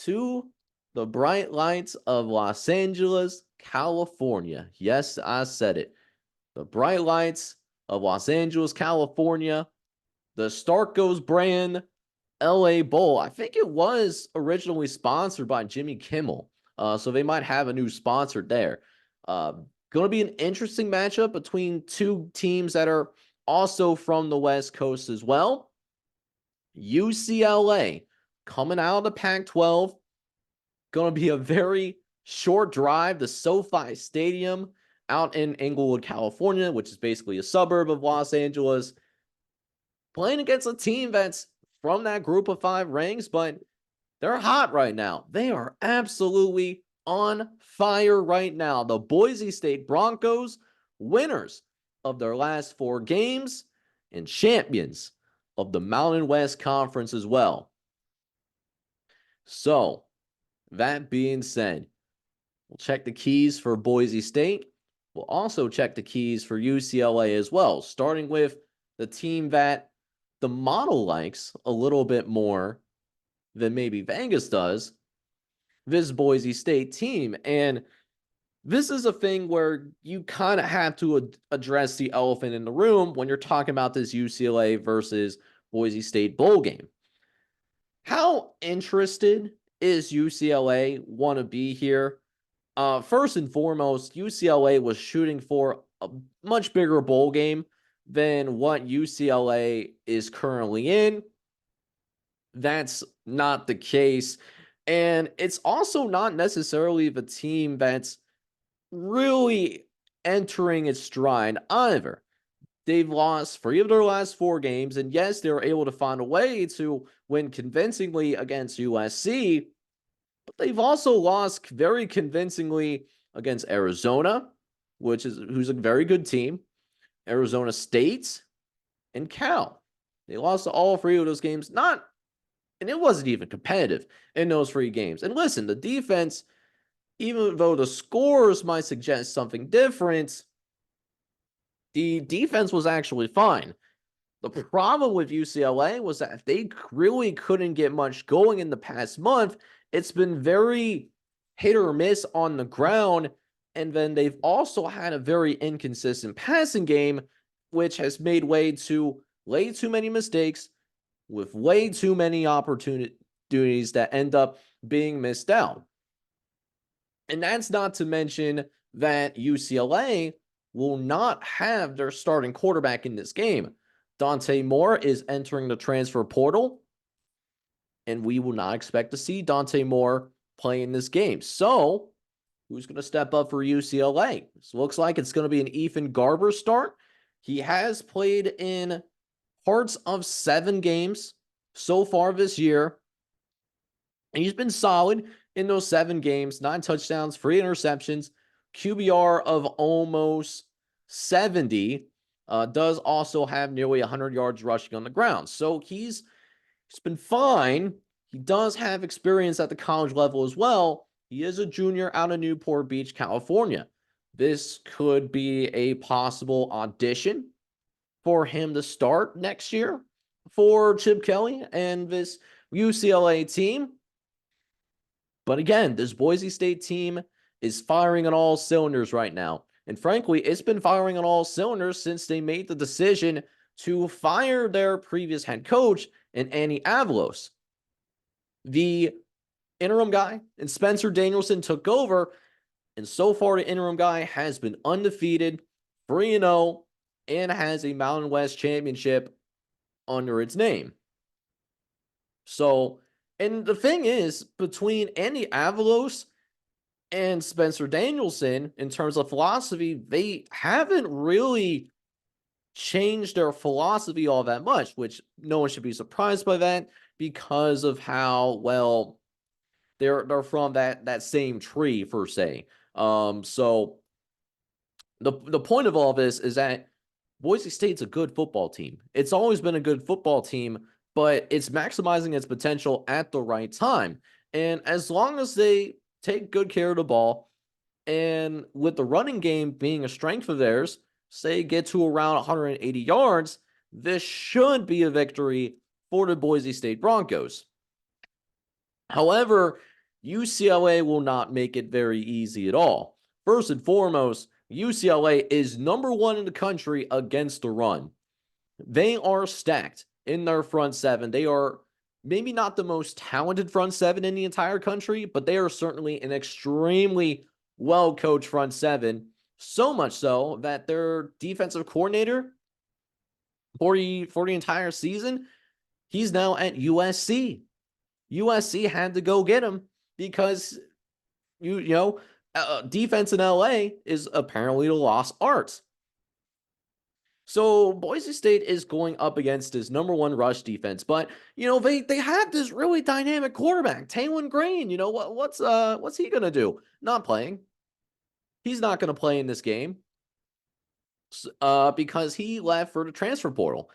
to the bright lights of Los Angeles, California. Yes, I said it. The bright lights of Los Angeles, California. The Starkos brand LA Bowl. I think it was originally sponsored by Jimmy Kimmel. So they might have a new sponsor there. Uh, Going to be an interesting matchup between two teams that are also from the West Coast as well. UCLA coming out of the Pac 12. Going to be a very short drive to SoFi Stadium out in Inglewood, California, which is basically a suburb of Los Angeles, playing against a team that's from that group of five ranks, but they're hot right now. They are absolutely on fire right now. The Boise State Broncos, winners of their last four games and champions of the Mountain West Conference as well. So, that being said, we'll check the keys for Boise State. We'll also check the keys for UCLA as well, starting with the team that the model likes a little bit more than maybe Vegas does, this Boise State team. And this is a thing where you kind of have to address the elephant in the room when you're talking about this UCLA versus Boise State bowl game. How interested is UCLA want to be here? First and foremost, UCLA was shooting for a much bigger bowl game than what UCLA is currently in. That's not the case. And it's also not necessarily the team that's really entering its stride either. They've lost 3 of their last 4 games, and yes, they were able to find a way to win convincingly against USC, but they've also lost very convincingly against Arizona, who's a very good team, Arizona State, and Cal. They lost to all 3 of those games, and it wasn't even competitive in those 3 games. And listen, the defense, even though the scores might suggest something different, the defense was actually fine. The problem with UCLA was that they really couldn't get much going in the past month. It's been very hit or miss on the ground. And then they've also had a very inconsistent passing game, which has made way too many mistakes with way too many opportunities that end up being missed out. And that's not to mention that UCLA will not have their starting quarterback in this game. Dante Moore is entering the transfer portal, and we will not expect to see Dante Moore play in this game. So, who's going to step up for UCLA? This looks like it's going to be an Ethan Garber start. He has played in parts of 7 games so far this year, and he's been solid in those 7 games, 9 touchdowns, 3 interceptions, QBR of almost 70. Does also have nearly 100 yards rushing on the ground. So he's been fine. He does have experience at the college level as well. He is a junior out of Newport Beach, California. This could be a possible audition for him to start next year for Chip Kelly and this UCLA team. But again, this Boise State team is firing on all cylinders right now. And frankly, it's been firing on all cylinders since they made the decision to fire their previous head coach and Andy Avalos. The interim guy and Spencer Danielson took over, and so far the interim guy has been undefeated, 3-0, and has a Mountain West championship under its name. So, and the thing is, between Andy Avalos and Spencer Danielson, in terms of philosophy, they haven't really changed their philosophy all that much, which no one should be surprised by that because of how well they're from that same tree, per se. So the point of all this is that Boise State's a good football team. It's always been a good football team, but it's maximizing its potential at the right time. And as long as they take good care of the ball, and with the running game being a strength of theirs, say get to around 180 yards, this should be a victory for the Boise State Broncos. However, UCLA will not make it very easy at all. First and foremost, UCLA is number 1 in the country against the run. They are stacked in their front seven. They are maybe not the most talented front seven in the entire country, but they are certainly an extremely well-coached front seven. So much so that their defensive coordinator for the entire season, he's now at USC. USC had to go get him because defense in LA is apparently the lost art. So Boise State is going up against his number 1 rush defense, but they have this really dynamic quarterback, Taylon Green. What's he gonna do? Not playing. He's not gonna play in this game because he left for the transfer portal,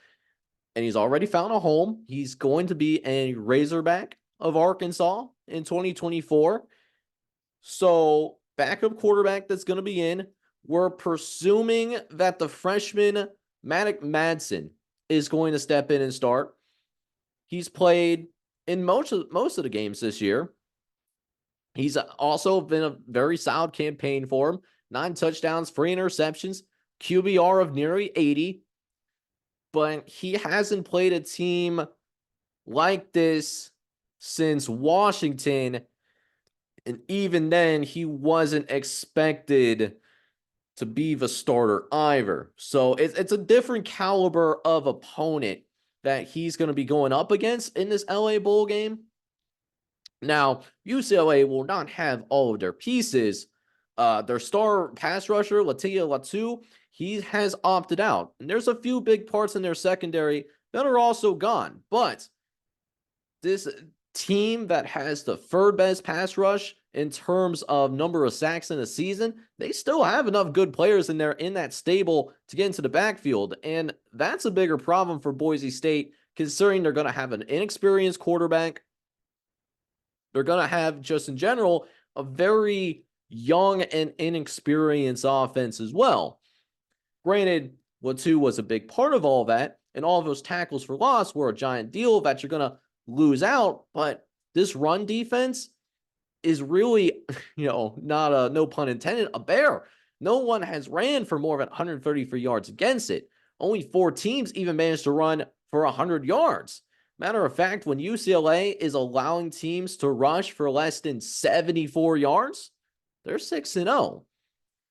and he's already found a home. He's going to be a Razorback of Arkansas in 2024. So backup quarterback that's going to be in. We're presuming that the freshman Maddox Madsen is going to step in and start. He's played in most of the games this year. He's also been a very solid campaign for him. 9 touchdowns, 3 interceptions, QBR of nearly 80. But he hasn't played a team like this since Washington. And even then, he wasn't expected to be the starter either. So it's a different caliber of opponent that he's going to be going up against in this LA Bowl game. Now, UCLA will not have all of their pieces. Their star pass rusher, Laitia Latu, he has opted out. And there's a few big parts in their secondary that are also gone. But this team that has the third best pass rush in terms of number of sacks in a season, they still have enough good players in there in that stable to get into the backfield. And that's a bigger problem for Boise State, considering they're going to have an inexperienced quarterback. They're going to have, just in general, a very young and inexperienced offense as well. Granted, Latu was a big part of all that, and all of those tackles for loss were a giant deal that you're going to lose out, but this run defense is really, not a, no pun intended, a bear. No one has ran for more than 133 yards against it. Only 4 teams even managed to run for 100 yards. Matter of fact, when UCLA is allowing teams to rush for less than 74 yards, they're 6-0.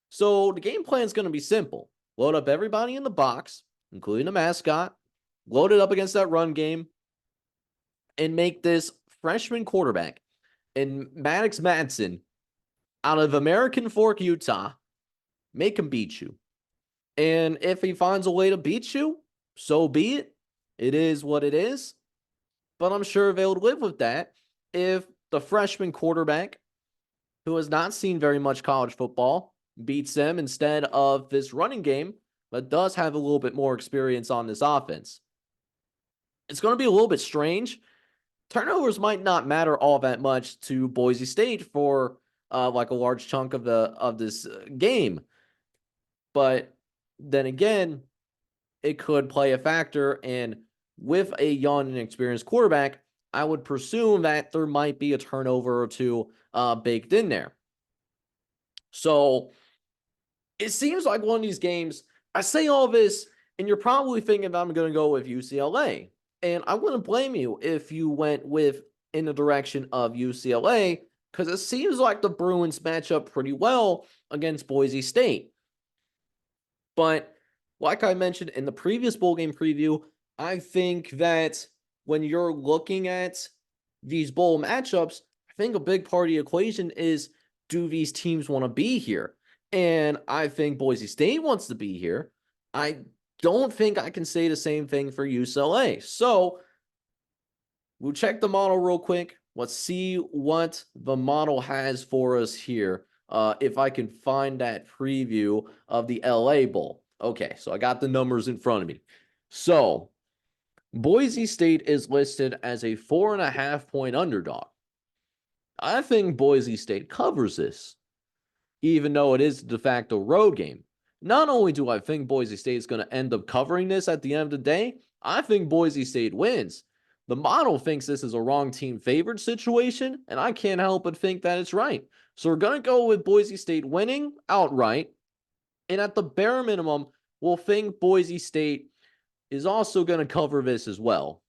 So the game plan is going to be simple. Load up everybody in the box, including the mascot, load it up against that run game, and make this freshman quarterback and Maddox Madsen out of American Fork, Utah, make him beat you. And if he finds a way to beat you, so be it. It is what it is. But I'm sure they would live with that if the freshman quarterback, who has not seen very much college football, beats them instead of this running game, but does have a little bit more experience on this offense. It's going to be a little bit strange. Turnovers might not matter all that much to Boise State for like a large chunk of this game. But then again, it could play a factor, and with a young and experienced quarterback, I would presume that there might be a turnover or two baked in there. So it seems like one of these games, I say all this, and you're probably thinking I'm going to go with UCLA. And I wouldn't blame you if you went in the direction of UCLA, because it seems like the Bruins match up pretty well against Boise State. But like I mentioned in the previous bowl game preview, I think that when you're looking at these bowl matchups, I think a big part of the equation is, do these teams want to be here? And I think Boise State wants to be here. I don't think I can say the same thing for UCLA. So we'll check the model real quick. Let's see what the model has for us here. If I can find that preview of the LA Bowl. Okay, so I got the numbers in front of me. So Boise State is listed as a 4.5-point underdog. I think Boise State covers this, even though it is a de facto road game. Not only do I think Boise State is going to end up covering this at the end of the day, I think Boise State wins. The model thinks this is a wrong team favored situation, and I can't help but think that it's right. So we're going to go with Boise State winning outright. And at the bare minimum, we'll think Boise State is also going to cover this as well.